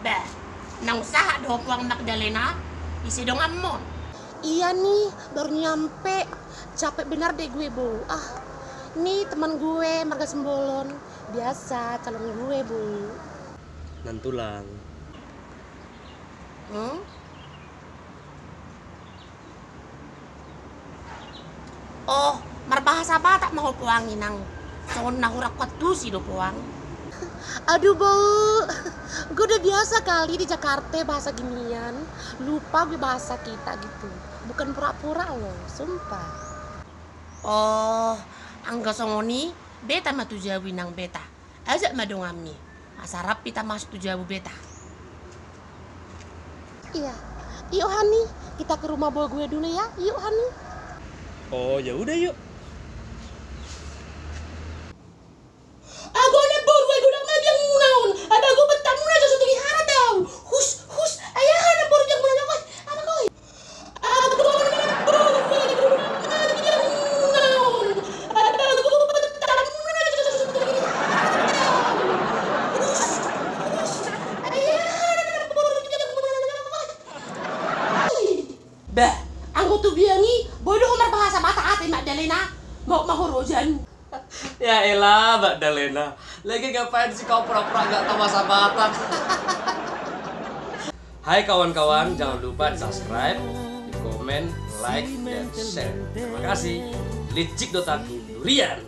Bah, nang usaha do puang Magdalena, isi dong amon. Iya nih, baru nyampe. Capek benar deh gue, Bu. Nih teman gue, Marga Sembolon. Biasa, calon gue, Bu. Nantulang. Hmm? Oh, marbahasa Batak mau puangin nang. Soon nahurak kuat dusi do puang. Aduh, Bu. Gue udah biasa kali di Jakarta bahasa ginian. Lupa gue bahasa kita gitu. Bukan pura-pura loh, sumpah. Oh, angga songoni, beta matu jawi nang beta. Ajak madongami. Asarap kita masuk tu jawu beta. Iya. Yuk, Hani. Kita ke rumah bawa gue dulu ya. Yuk, Hani. Oh, ya udah yuk. Aku ada baru aku udah mabiang naon. Ada aku bertamu aja satu hara tau. Hus, ayah ada baru yang mana kau? Apa kau? Aku ada baru mabiang naon. Ada aku bertamu aja satu hara tau. Hus, ayah ada baru yang mana kau? Bah, aku tuh biangi bodoh umar bahasa Batak ate Magdalena. Mau mahorojan. Ya elah, Mbak Dalena. Lagi ngapain sih kau pura-pura gak tahu bahasa Batak? Hai kawan-kawan, jangan lupa di subscribe, di komen, like, dan share. Terima kasih. Licik Dotaku Durian.